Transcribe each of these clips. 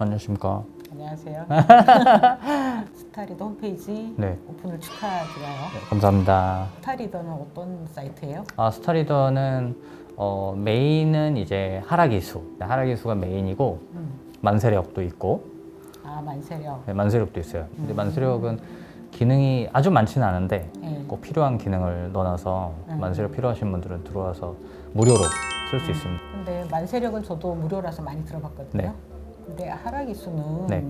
안녕하십니까. 안녕하세요. 스타리더 홈페이지 네. 오픈을 축하드려요. 네, 감사합니다. 스타리더는 어떤 사이트예요? 스타리더는 메인은 이제 하락이수. 하락이수가 메인이고 만세력도 있고 만세력. 네, 만세력도 있어요. 근데 만세력은 기능이 아주 많지는 않은데 네. 꼭 필요한 기능을 넣어놔서 만세력 필요하신 분들은 들어와서 무료로 쓸 수 있습니다. 근데 만세력은 저도 무료라서 많이 들어봤거든요. 네. 근데 하락이수는 네.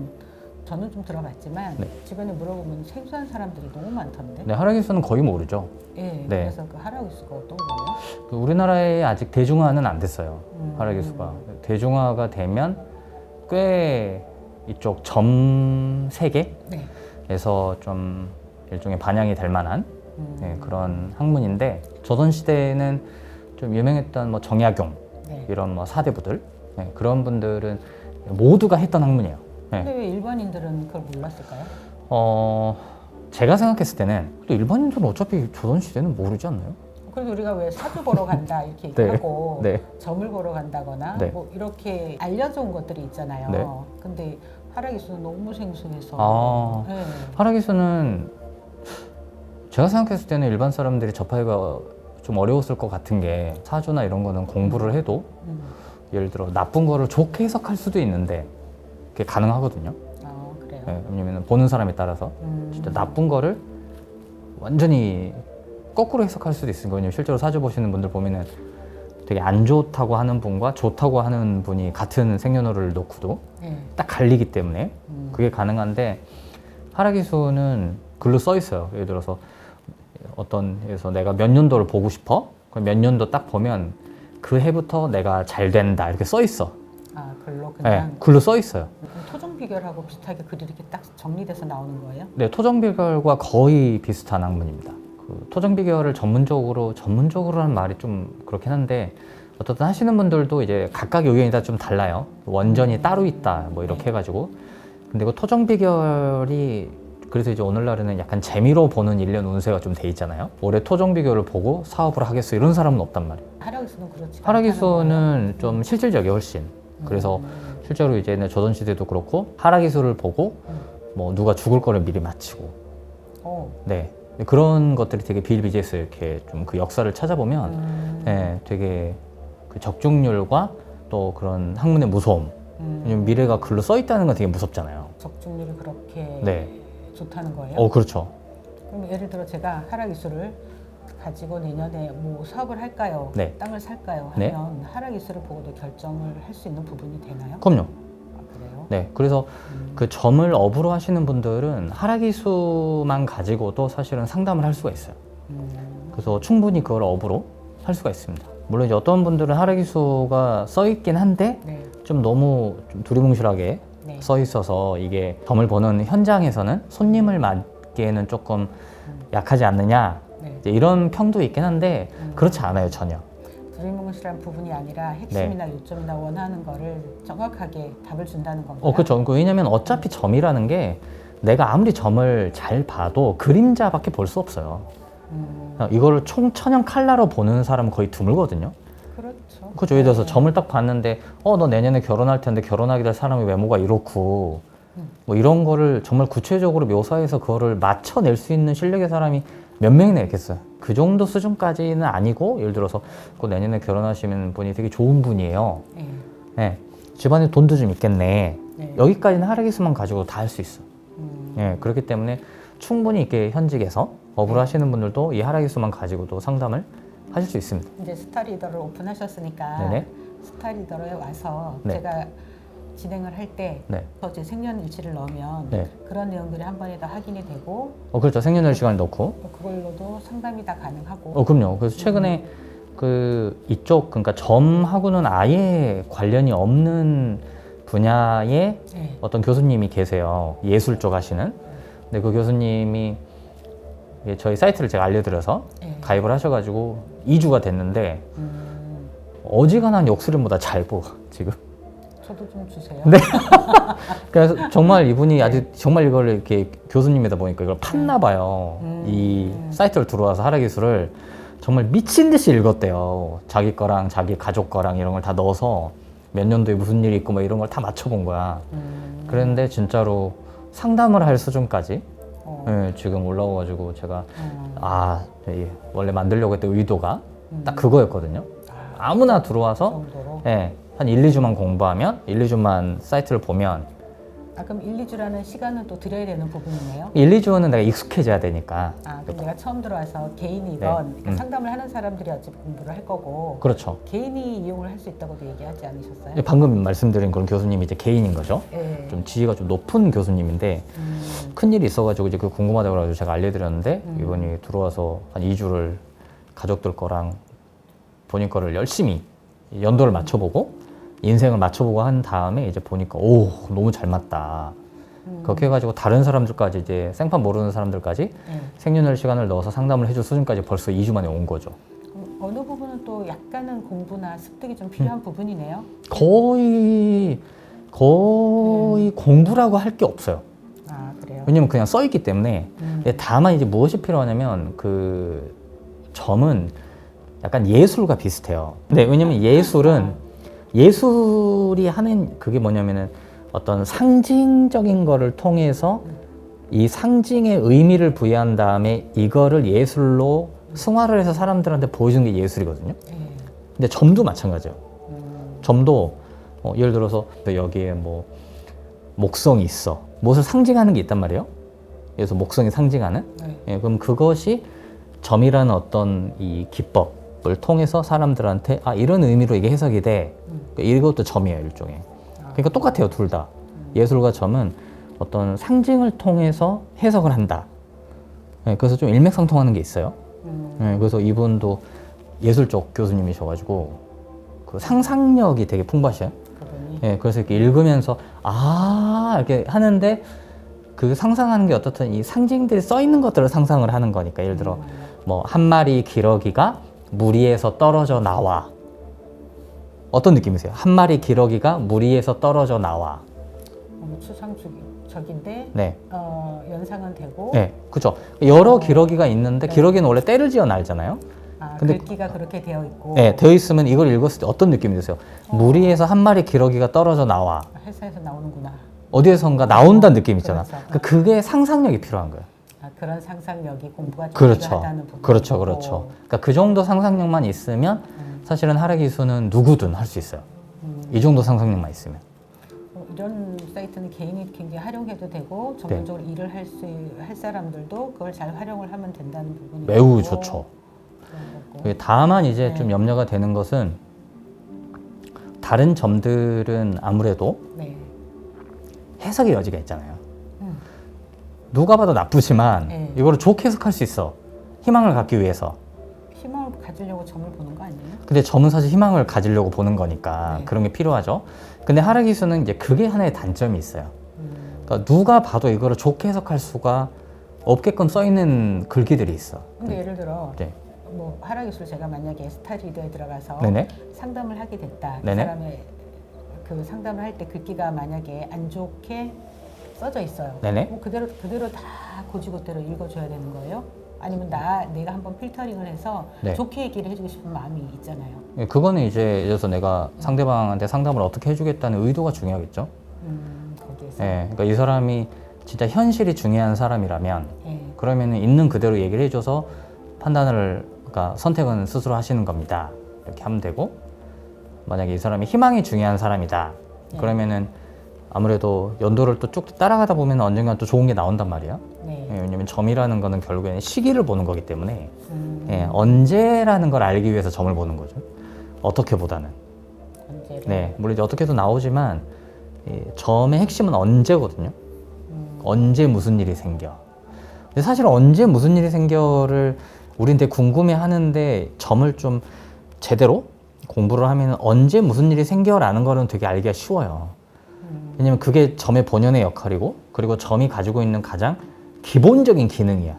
저는 좀 들어봤지만 네. 주변에 물어보면 생소한 사람들이 너무 많던데. 네, 하락이수는 거의 모르죠. 네. 네. 그래서 그 하락이수가 어떤 거예요? 우리나라에 아직 대중화는 안 됐어요. 하락이수가. 대중화가 되면 꽤 이쪽 점 세계에서 네. 좀 일종의 반영이 될 만한 네, 그런 학문인데 조선시대에는 좀 유명했던 뭐 정약용 네. 이런 뭐 사대부들 네, 그런 분들은 모두가 했던 학문이에요. 네. 근데 왜 일반인들은 그걸 몰랐을까요? 제가 생각했을 때는 또 일반인들은 어차피 조선시대는 모르지 않나요? 그래서 우리가 왜 사주 보러 간다 이렇게 네. 얘기하고 네. 점을 보러 간다거나 네. 뭐 이렇게 알려져 온 것들이 있잖아요. 네. 근데 하락이수는 너무 생소해서. 네. 하락이수는 제가 생각했을 때는 일반 사람들이 접하기가 좀 어려웠을 것 같은 게 사주나 이런 거는 공부를 해도 예를 들어 나쁜 거를 좋게 해석할 수도 있는데 그게 가능하거든요. 그래요. 네, 왜냐면 보는 사람에 따라서 진짜 나쁜 거를 완전히 거꾸로 해석할 수도 있으니까. 왜냐면 실제로 사주 보시는 분들 보면은 되게 안 좋다고 하는 분과 좋다고 하는 분이 같은 생년월일을 놓고도 네. 딱 갈리기 때문에 그게 가능한데 하락이수는 글로 써 있어요. 예를 들어서 어떤 해에서 내가 몇 년도를 보고 싶어? 그럼 몇 년도 딱 보면 그 해부터 내가 잘 된다 이렇게 써 있어. 글로 네, 그냥 글로 써 있어요. 토종 비결하고 비슷하게 글이 이렇게 딱 정리돼서 나오는 거예요? 네, 토정 비결과 거의 비슷한 학문입니다. 그 토정 비결을 전문적으로라는 말이 좀 그렇긴 한데 어떻든 하시는 분들도 이제 각각의 의견이 다 좀 달라요. 원전이 따로 있다 뭐 이렇게 해가지고. 근데 그 토정 비결이 그래서 이제 오늘날에는 약간 재미로 보는 일년 운세가 좀 돼 있잖아요. 올해 토정 비결을 보고 사업을 하겠어 이런 사람은 없단 말이에요. 하락이수는 그렇지. 하락이수는 좀 실질적이에요, 훨씬. 그래서 실제로 이제는 조선시대도 그렇고 하락이수를 보고 뭐 누가 죽을 거를 미리 맞히고 네 그런 것들이 되게 비일비재했어요. 이렇게 좀 그 역사를 찾아보면 네, 되게 그 적중률과 또 그런 학문의 무서움. 왜냐면 미래가 글로 써 있다는 건 되게 무섭잖아요. 적중률이 그렇게 네. 좋다는 거예요? 그렇죠. 그럼 예를 들어 제가 하락이수를 가지고 내년에 뭐 사업을 할까요? 네. 땅을 살까요? 네. 하면 하락이수를 보고도 결정을 할 수 있는 부분이 되나요? 그럼요. 그래요? 네, 그래서 그 점을 업으로 하시는 분들은 하락이수만 가지고도 사실은 상담을 할 수가 있어요. 그래서 충분히 그걸 업으로 할 수가 있습니다. 물론 이제 어떤 분들은 하락이수가 써 있긴 한데 네. 좀 너무 좀 두리뭉실하게 네. 써 있어서 이게 점을 보는 현장에서는 손님을 맞기에는 조금 약하지 않느냐 네. 이제 이런 평도 있긴 한데 그렇지 않아요, 전혀. 두리뭉실한 부분이 아니라 핵심이나 요점이나 원하는 거를 정확하게 답을 준다는 건가요? 그렇죠. 왜냐면 어차피 점이라는 게 내가 아무리 점을 잘 봐도 그림자밖에 볼 수 없어요. 이거를 총천연 칼라로 보는 사람은 거의 드물거든요. 그렇죠. 그렇죠. 예를 들어서 점을 딱 봤는데 너 내년에 결혼할 텐데 결혼하게 될 사람의 외모가 이렇고 뭐 이런 거를 정말 구체적으로 묘사해서 그거를 맞춰낼 수 있는 실력의 사람이 몇 명이나 있겠어요. 그 정도 수준까지는 아니고 예를 들어서 그 내년에 결혼하시는 분이 되게 좋은 분이에요. 네. 네. 집안에 돈도 좀 있겠네. 네. 여기까지는 하락이수만 가지고 다 할 수 있어. 예, 그렇기 때문에 충분히 이렇게 현직에서 업을 하시는 분들도 이 하락이수만 가지고도 상담을 하실 수 있습니다. 이제 스타리더를 오픈하셨으니까 네네. 스타리더에 와서 네. 제가 진행을 할 때 네. 제 생년일치를 넣으면 네. 그런 내용들이 한 번에 다 확인이 되고 그렇죠. 생년월 시간을 넣고. 또 그걸로도 상담이 다 가능하고. 그럼요. 그래서 최근에 그러니까 점하고는 아예 관련이 없는 분야의 네. 어떤 교수님이 계세요. 예술 쪽 하시는. 근데 그 교수님이 저희 사이트를 제가 알려드려서 네. 가입을 하셔가지고 2주가 됐는데 어지간한 역술인보다 잘 보고 지금. 저도 좀 주세요. 네. 그래서 정말 이분이 아주 정말 이걸 이렇게 교수님이다 보니까 이걸 팠나 봐요. 이 사이트를 들어와서 하락기술을 정말 미친 듯이 읽었대요. 자기 거랑 자기 가족 거랑 이런 걸 다 넣어서 몇 년도에 무슨 일이 있고 뭐 이런 걸 다 맞춰본 거야. 그랬는데 진짜로 상담을 할 수준까지 예, 지금 올라와가지고 제가 원래 만들려고 했던 의도가 딱 그거였거든요. 아무나 들어와서 정도로. 예, 한 1, 2주만 공부하면 1, 2주만 사이트를 보면 그럼 1, 2주라는 시간은 또 드려야 되는 부분이네요. 1, 2주는 내가 익숙해져야 되니까. 그럼 내가 처음 들어와서 개인이건 네. 그러니까 상담을 하는 사람들이 어차피 공부를 할 거고 그렇죠. 개인이 이용을 할 수 있다고도 얘기하지 않으셨어요? 예, 방금 말씀드린 그런 교수님이 이제 개인인 거죠. 네. 좀 지위가 좀 높은 교수님인데 큰 일이 있어가지고 이제 그 궁금하다고 해가지고 제가 알려드렸는데 이분이 들어와서 한 2주를 가족들 거랑 본인 거를 열심히 연도를 맞춰보고 인생을 맞춰보고 한 다음에 이제 보니까 오 너무 잘 맞다. 그렇게 해가지고 다른 사람들까지 이제 생판 모르는 사람들까지 생년월 시간을 넣어서 상담을 해줄 수준까지 벌써 2주 만에 온 거죠. 어느 부분은 또 약간은 공부나 습득이 좀 필요한 부분이네요. 거의 공부라고 할 게 없어요. 그래요? 왜냐면 그냥 써 있기 때문에. 근데 다만 이제 무엇이 필요하냐면 그 점은 약간 예술과 비슷해요. 네, 왜냐면 예술이 하는 그게 뭐냐면은 어떤 상징적인 거를 통해서 이 상징의 의미를 부여한 다음에 이거를 예술로 승화를 해서 사람들한테 보여주는 게 예술이거든요. 근데 점도 마찬가지예요. 점도 예를 들어서 여기에 뭐 목성이 있어. 무엇을 상징하는 게 있단 말이에요. 그래서 목성이 상징하는. 예, 그럼 그것이 점이라는 어떤 이 기법을 통해서 사람들한테 이런 의미로 이게 해석이 돼. 이것도 점이에요, 일종의. 그러니까 똑같아요, 둘 다. 예술과 점은 어떤 상징을 통해서 해석을 한다. 예, 그래서 좀 일맥상통하는 게 있어요. 예, 그래서 이분도 예술 쪽 교수님이셔가지고 그 상상력이 되게 풍부하셔요. 예, 그래서 이렇게 읽으면서 이렇게 하는데 그 상상하는 게 어떻든 이 상징들이 써 있는 것들을 상상을 하는 거니까 예를 들어 뭐 한 마리 기러기가 물 위에서 떨어져 나와. 어떤 느낌이세요? 한 마리 기러기가 물 위에서 떨어져 나와. 추상적인데 네. 연상은 되고. 네, 그렇죠. 여러 기러기가 있는데 기러기는 원래 때를 지어 날잖아요. 근데 글귀가 그렇게 되어 있고. 네, 되어 있으면 이걸 읽었을 때 어떤 느낌이 드세요? 물 위에서 한 마리 기러기가 떨어져 나와. 회사에서 나오는구나. 어디에선가 나온다는 느낌 있잖아. 그렇죠. 그게 상상력이 필요한 거예요. 그런 상상력이 공부가 좀 그렇죠. 필요하다는 부분. 그렇죠. 그러니까 그 정도 상상력만 있으면 사실은 하라기수는 누구든 할 수 있어요. 이 정도 상상력만 있으면. 이런 사이트는 개인이 굉장히 활용해도 되고 전문적으로 일을 할 사람들도 그걸 잘 활용을 하면 된다는 부분이 매우 좋죠. 다만 이제 좀 염려가 되는 것은 다른 점들은 아무래도 해석의 여지가 있잖아요. 누가 봐도 나쁘지만 이거를 좋게 해석할 수 있어. 희망을 갖기 위해서. 희망을 가지려고 점을 보는 거 아니에요? 근데 점은 사실 희망을 가지려고 보는 거니까 그런 게 필요하죠. 근데 하라기수는 이제 그게 하나의 단점이 있어요. 그러니까 누가 봐도 이거를 좋게 해석할 수가 없게끔 써 있는 글귀들이 있어. 근데 예를 들어 뭐 하라기술 제가 만약에 스타리드에 들어가서 상담을 하게 됐다. 그 사람의 그 상담을 할 때 글귀가 만약에 안 좋게 써져 있어요. 뭐 그대로 다 고지고대로 읽어줘야 되는 거예요? 아니면 내가 한번 필터링을 해서 좋게 얘기를 해주고 싶은 마음이 있잖아요. 그거는 이제 그래서 내가 상대방한테 상담을 어떻게 해주겠다는 의도가 중요하겠죠. 거기에서. 그러니까 이 사람이 진짜 현실이 중요한 사람이라면 그러면은 있는 그대로 얘기를 해줘서 판단을 그러니까 선택은 스스로 하시는 겁니다. 이렇게 하면 되고 만약에 이 사람이 희망이 중요한 사람이다. 그러면은 아무래도 연도를 또 쭉 따라가다 보면 언젠가 또 좋은 게 나온단 말이에요. 왜냐면 점이라는 거는 결국에는 시기를 보는 거기 때문에 언제라는 걸 알기 위해서 점을 보는 거죠. 어떻게 보다는. 물론 이제 어떻게 해도 나오지만 점의 핵심은 언제거든요. 언제 무슨 일이 생겨. 근데 사실 언제 무슨 일이 생겨를 우린 되게 궁금해 하는데 점을 좀 제대로 공부를 하면 언제 무슨 일이 생겨라는 거는 되게 알기가 쉬워요. 왜냐면 그게 점의 본연의 역할이고 그리고 점이 가지고 있는 가장 기본적인 기능이야.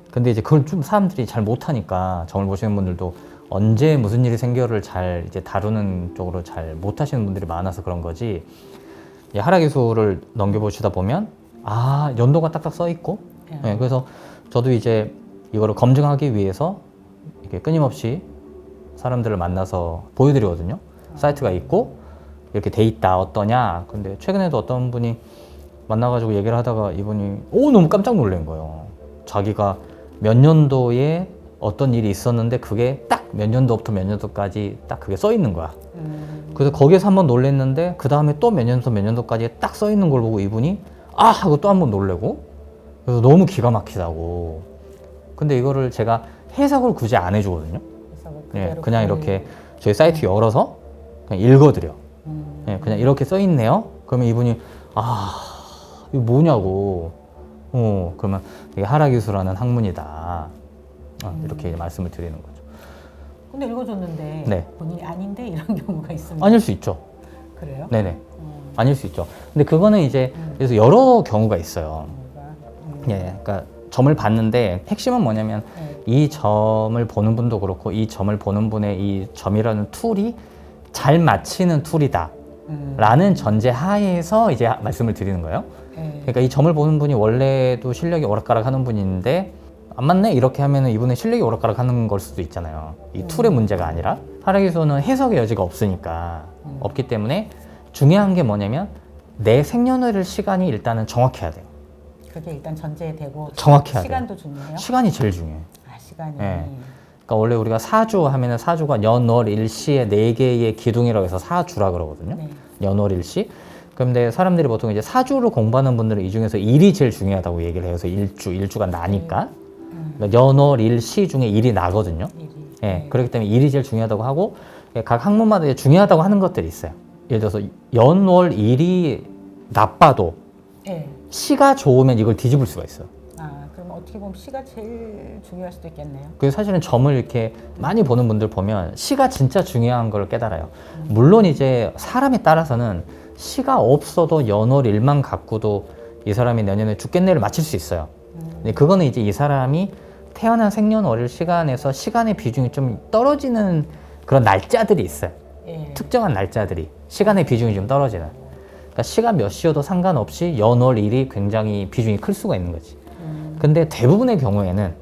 근데 이제 그걸 좀 사람들이 잘 못하니까 점을 보시는 분들도 언제 무슨 일이 생겨를 잘 이제 다루는 쪽으로 잘 못하시는 분들이 많아서 그런 거지. 하라기수를 넘겨보시다 보면 연도가 딱딱 써 있고 그래서 저도 이제 이거를 검증하기 위해서 이렇게 끊임없이 사람들을 만나서 보여드리거든요. 사이트가 있고 이렇게 돼 있다. 어떠냐? 근데 최근에도 어떤 분이 만나가지고 얘기를 하다가 이분이 너무 깜짝 놀란 거예요. 자기가 몇 년도에 어떤 일이 있었는데 그게 딱 몇 년도부터 몇 년도까지 딱 그게 써 있는 거야. 그래서 거기에서 한번 놀랬는데 그 다음에 또 몇 년도 몇 년도까지 딱 써 있는 걸 보고 이분이 아 하고 또 한번 놀래고 그래서 너무 기가 막히다고. 근데 이거를 제가 해석을 굳이 안 해주거든요. 예, 그냥 이렇게 저희 사이트 열어서 그냥 읽어드려. 예, 그냥 이렇게 써 있네요. 그러면 이분이 아 이거 뭐냐고. 그러면 이게 하락이수라는 학문이다. 이렇게 말씀을 드리는 거죠. 근데 읽어줬는데 네. 본인이 아닌데 이런 경우가 있습니다. 아닐 수 있죠. 그래요? 네네. 아닐 수 있죠. 근데 그거는 이제 그래서 여러 경우가 있어요. 예, 그러니까 점을 봤는데 핵심은 뭐냐면 이 점을 보는 분도 그렇고 이 점을 보는 분의 이 점이라는 툴이 잘 맞히는 툴이다. 라는 전제 하에서 이제 말씀을 드리는 거예요. 그러니까 이 점을 보는 분이 원래도 실력이 오락가락 하는 분인데 안 맞네? 이렇게 하면 이분의 실력이 오락가락 하는 걸 수도 있잖아요. 이 툴의 문제가 아니라 하락이수는 해석의 여지가 없으니까 없기 때문에 중요한 게 뭐냐면 내 생년월일 시간이 일단은 정확해야 돼요. 그게 일단 전제되고 정확해야 시간도 돼요. 중요해요? 시간이 제일 중요해요. 아 시간이. 네. 그러니까 원래 우리가 사주 하면은 사주가 연, 월, 일시의 4개의 기둥이라고 해서 사주라 그러거든요. 네. 연, 월, 일시. 그런데 사람들이 보통 이제 사주를 공부하는 분들은 이 중에서 일이 제일 중요하다고 얘기를 해요. 그래서 일주가 나니까. 그러니까 연, 월, 일시 중에 일이 나거든요. 예, 그렇기 때문에 일이 제일 중요하다고 하고 각 학문마다 이제 중요하다고 하는 것들이 있어요. 예를 들어서 연, 월, 일이 나빠도 네. 시가 좋으면 이걸 뒤집을 수가 있어요. 아 그럼 어떻게 보면 시가 제일 중요할 수도 있겠네요. 그래서 사실은 점을 이렇게 많이 보는 분들 보면 시가 진짜 중요한 걸 깨달아요. 물론 이제 사람에 따라서는 시가 없어도 연월 일만 갖고도 이 사람이 내년에 죽겠네를 맞힐 수 있어요. 근데 그거는 이제 이 사람이 태어난 생년월일 시간에서 시간의 비중이 좀 떨어지는 그런 날짜들이 있어요. 예. 특정한 날짜들이 시간의 비중이 좀 떨어지는. 그러니까 시가 몇 시여도 상관없이 연월 일이 굉장히 비중이 클 수가 있는 거지. 근데 대부분의 경우에는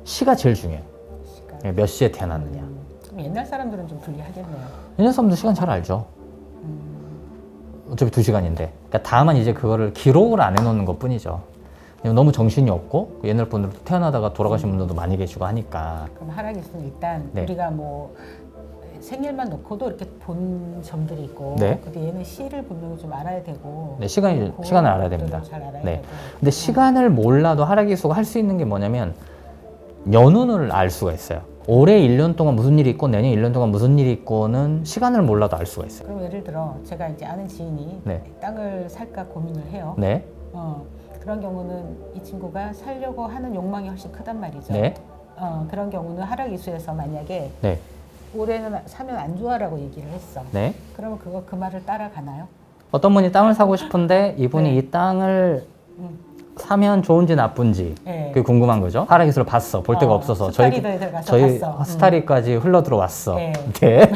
시가 제일 중요해요. 시간. 몇 시에 태어났느냐. 그럼 옛날 사람들은 좀 불리하겠네요. 옛날 사람들 시간 잘 알죠. 어차피 2시간인데. 그러니까 다만 이제 그거를 기록을 안 해놓는 것 뿐이죠. 너무 정신이 없고 옛날 분들도 태어나다가 돌아가신 분들도 많이 계시고 하니까. 그럼 하락이수는 일단 네. 우리가 뭐 생일만 놓고도 이렇게 본 점들이 있고, 네. 근데 얘는 시를 분명히 좀 알아야 되고, 네, 시간을 알아야 됩니다. 잘 알아야 네. 되고. 근데 시간을 몰라도 하락이수가 할 수 있는 게 뭐냐면 연운을 알 수가 있어요. 올해 1년 동안 무슨 일이 있고 내년 1년 동안 무슨 일이 있고는 시간을 몰라도 알 수가 있어요. 그럼 예를 들어 제가 이제 아는 지인이 네. 땅을 살까 고민을 해요. 네. 그런 경우는 이 친구가 살려고 하는 욕망이 훨씬 크단 말이죠. 네. 그런 경우는 하락이수에서 만약에 네. 올해는 사면 안 좋아라고 얘기를 했어. 네. 그러면 그 말을 따라가나요? 어떤 분이 땅을 사고 싶은데 이분이 네. 이 땅을 사면 좋은지 나쁜지 네. 그게 궁금한 거죠. 하락이수를 봤어. 볼 데가 없어서 스타리더에 들어가서 저희 봤어. 스타리까지 흘러 들어왔어. 네. 네.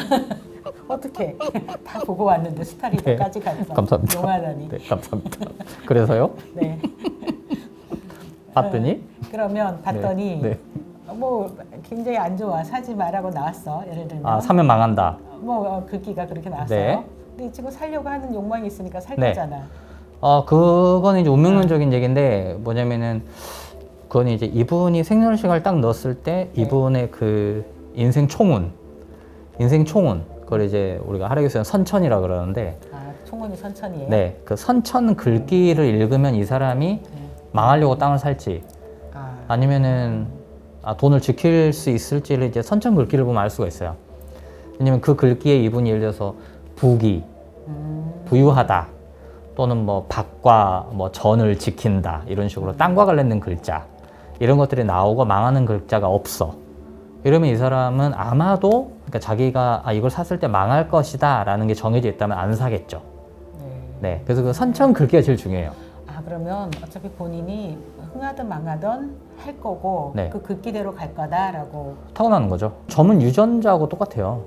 어떻게 다 보고 왔는데 스타리더까지 갔어. 감사합니다. 용하다니. 네, 감사합니다. 그래서요? 네. 봤더니 그러면 봤더니 네. 뭐 굉장히 안 좋아 사지 말라고 나왔어. 예를 들면 아, 사면 망한다. 뭐 글귀가 그렇게 나왔어요. 네. 근데 이 친구 살려고 하는 욕망이 있으니까 살 네. 거잖아. 그거는 이제 운명론적인 얘기인데 뭐냐면은 그건 이제 이분이 생년월 시간을 딱 넣었을 때 이분의 그 인생 총운 그걸 이제 우리가 하락에서는 선천이라 그러는데 아 총원이 선천이에요? 네, 그 선천 글귀를 읽으면 이 사람이 망하려고 땅을 살지 아니면은 돈을 지킬 수 있을지를 이제 선천 글귀를 보면 알 수가 있어요. 왜냐면 그 글귀에 이분이 예를 들어서 부귀, 부유하다 또는 뭐 밭과 뭐 전을 지킨다 이런 식으로 땅과 관련된 글자 이런 것들이 나오고 망하는 글자가 없어. 이러면 이 사람은 아마도 그러니까 자기가 이걸 샀을 때 망할 것이다 라는 게 정해져 있다면 안 사겠죠. 네. 그래서 그 선천 글귀가 제일 중요해요. 그러면 어차피 본인이 흥하든 망하든 할 거고 네. 그 글귀대로 갈 거다라고 타고나는 거죠. 점은 유전자하고 똑같아요.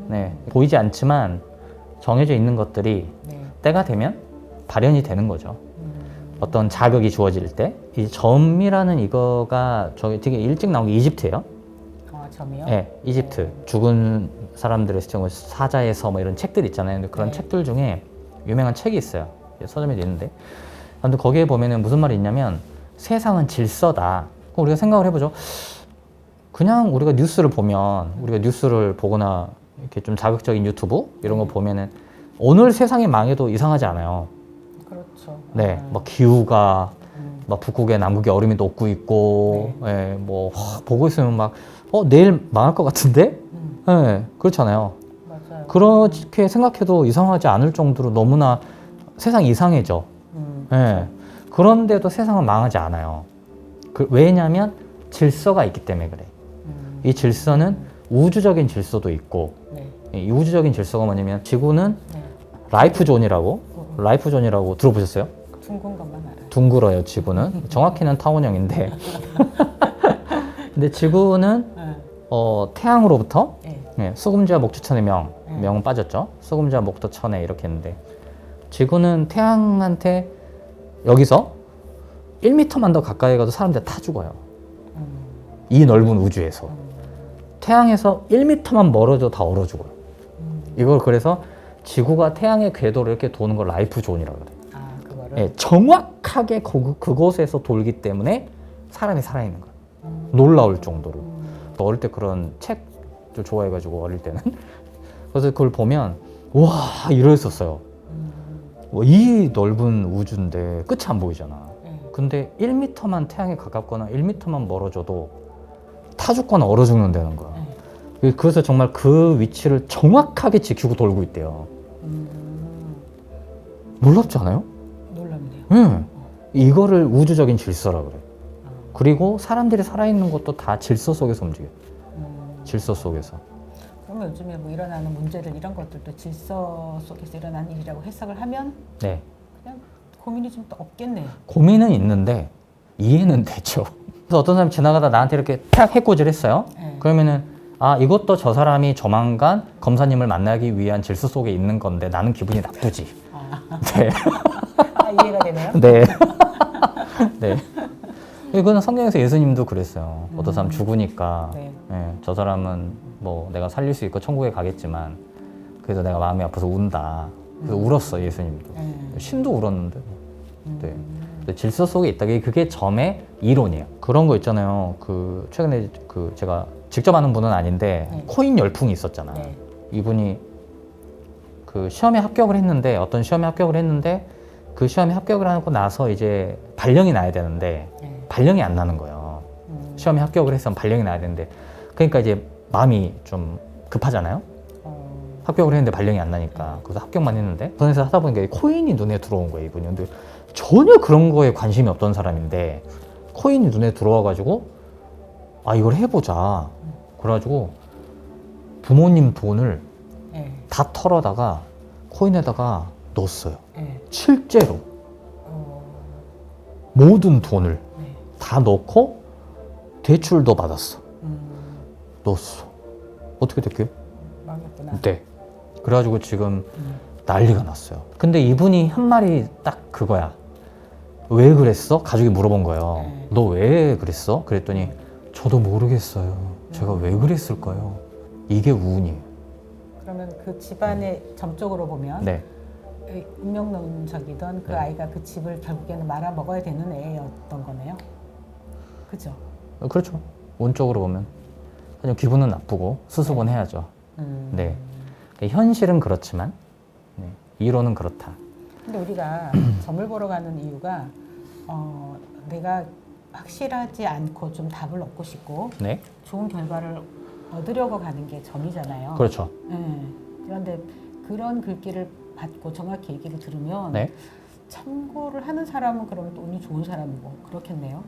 네. 보이지 않지만 정해져 있는 것들이 네. 때가 되면 발현이 되는 거죠. 어떤 자극이 주어질 때. 이 점이라는 이거가 저기 되게 일찍 나온 게 이집트예요. 점이요? 네, 이집트. 죽은 사람들의 사자에서 뭐 이런 책들 있잖아요. 근데 그런 네. 책들 중에 유명한 책이 있어요. 서점에도 있는데. 근데 거기에 보면은 무슨 말이 있냐면 세상은 질서다. 그럼 우리가 생각을 해보죠. 그냥 우리가 뉴스를 보면 우리가 뉴스를 보거나 이렇게 좀 자극적인 유튜브 이런 거 보면은 오늘 세상이 망해도 이상하지 않아요. 그렇죠. 네, 막 기후가 막 북극에 남극에 얼음이 녹고 있고, 네. 예, 뭐 보고 있으면 막 내일 망할 것 같은데, 예, 그렇잖아요. 맞아요. 그렇게 생각해도 이상하지 않을 정도로 너무나 세상이 이상해져. 예, 그런데도 세상은 망하지 않아요. 왜냐하면 질서가 있기 때문에 그래. 이 질서는 우주적인 질서도 있고, 네. 이 우주적인 질서가 뭐냐면 지구는 네. 라이프 존이라고 들어보셨어요? 둥근 것만 알아요. 둥글어요, 지구는. 정확히는 타원형인데. 근데 지구는 네. 태양으로부터 네. 수금지와 목주천의 명은 빠졌죠. 수금지와 목도천에 이렇게 했는데 지구는 태양한테 여기서 1m만 더 가까이 가도 사람들 다 죽어요. 이 넓은 우주에서. 태양에서 1m만 멀어져 다 얼어 죽어요. 이걸 그래서 지구가 태양의 궤도를 이렇게 도는 걸 라이프 존이라고 그래요. 아, 그거를? 예, 정확하게 그곳에서 돌기 때문에 사람이 살아있는 거예요. 놀라울 정도로. 어릴 때 그런 책도 좋아해가지고 어릴 때는 그래서 그걸 보면 와 이랬었어요. 이 넓은 우주인데 끝이 안 보이잖아. 근데 1m만 태양에 가깝거나 1m만 멀어져도 타 죽거나 얼어 죽는다는 거야. 그래서 정말 그 위치를 정확하게 지키고 돌고 있대요. 놀랍지 않아요? 놀랍네요. 응. 이거를 우주적인 질서라 그래. 그리고 사람들이 살아있는 것도 다 질서 속에서 움직여. 질서 속에서. 그러면 요즘에 뭐 일어나는 문제들 이런 것들도 질서 속에서 일어나는 일이라고 해석을 하면 네. 그냥 고민이 좀 더 없겠네요. 고민은 있는데 이해는 되죠. 그래서 어떤 사람이 지나가다 나한테 이렇게 탁 해코지를 했어요. 네. 그러면은 이것도 저 사람이 조만간 검사님을 만나기 위한 질서 속에 있는 건데 나는 기분이 나쁘지. 네. 이해가 되네요. 네. 네. 이거는 성경에서 예수님도 그랬어요. 어떤 사람 죽으니까 네. 저 사람은 뭐 내가 살릴 수 있고 천국에 가겠지만 그래서 내가 마음이 아파서 운다. 그래서 울었어 예수님도. 신도 울었는데. 네. 근데 질서 속에 있다. 그게 점의 이론이에요. 그런 거 있잖아요. 최근에 제가 직접 아는 분은 아닌데 코인 열풍이 있었잖아. 네. 이분이 시험에 합격을 했는데 어떤 시험에 합격을 했는데 그 시험에 합격을 하고 나서 이제 발령이 나야 되는데 발령이 안 나는 거예요. 시험에 합격을 했으면 발령이 나야 되는데 그러니까 이제 마음이 좀 급하잖아요. 합격을 했는데 발령이 안 나니까 그래서 합격만 했는데 인터넷에서 하다 보니까 코인이 눈에 들어온 거예요 이분이. 근데 전혀 그런 거에 관심이 없던 사람인데 코인이 눈에 들어와가지고 이걸 해보자. 그래가지고 부모님 돈을 다 털어다가 코인에다가 넣었어요. 실제로 모든 돈을 다 넣고 대출도 받았어. 넣었어. 어떻게 됐게요? 망했구나. 네. 그래가지고 지금 난리가 났어요. 근데 이분이 한 말이 딱 그거야. 왜 그랬어? 가족이 물어본 거예요. 너 왜 그랬어? 그랬더니 저도 모르겠어요. 제가 왜 그랬을까요? 이게 운이에요. 그러면 그 집안의 점적으로 보면 네. 운명론적이던 그 아이가 그 집을 결국에는 말아먹어야 되는 애였던 거네요. 그죠? 그렇죠. 운적으로 보면 그냥 기분은 나쁘고 수습은 해야죠. 네. 현실은 그렇지만 이론은 그렇다. 근데 우리가 점을 보러 가는 이유가 내가 확실하지 않고 좀 답을 얻고 싶고 네. 좋은 결과를 얻으려고 가는 게 점이잖아요. 그렇죠. 그런데 그런 글귀를 받고 정확히 얘기를 들으면 네. 참고를 하는 사람은 그러면 또 운이 좋은 사람이고 그렇겠네요.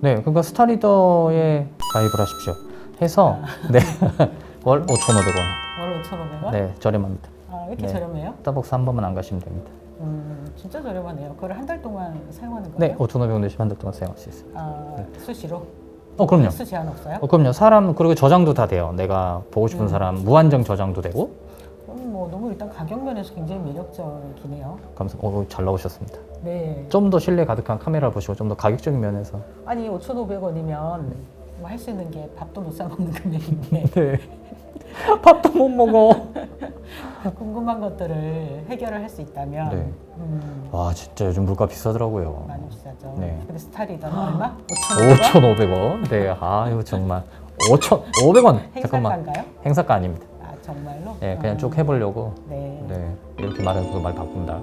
네, 그러니까 스타리더에 가입을 하십시오. 해서 네. 월 5,500원. 월 5,500원? 네, 저렴합니다. 왜 이렇게 네. 저렴해요? 스타벅스 한 번만 안 가시면 됩니다. 진짜 저렴하네요. 그걸 한 달 동안 사용하는 네, 거예요? 5,500원 내시면 한 달 동안 사용할 수 있어요. 수시로? 그럼요. 횟수 제한 없어요? 그럼요. 사람 그리고 저장도 다 돼요. 내가 보고 싶은 사람 무한정 저장도 되고. 그럼 뭐 너무 일단 가격 면에서 굉장히 매력적이네요. 잘 나오셨습니다. 네. 좀 더 신뢰 가득한 카메라 보시고 좀 더 가격적인 면에서. 아니 5,500원이면 뭐 할 수 있는 게 밥도 못 사 먹는 금액인데 네. 밥도 못 먹어. 궁금한 것들을 해결을 할 수 있다면 네. 와 진짜 요즘 물가 비싸더라고요. 많이 비싸죠. 네. 근데 스타리더는 얼마? 5,500원. 네. 아유 정말 5,500원. 잠깐만. 행사가인가요? 행사가 아닙니다. 아 정말로? 네, 그냥 쭉 해보려고. 네. 네. 이렇게 말해서 말 바꾼다.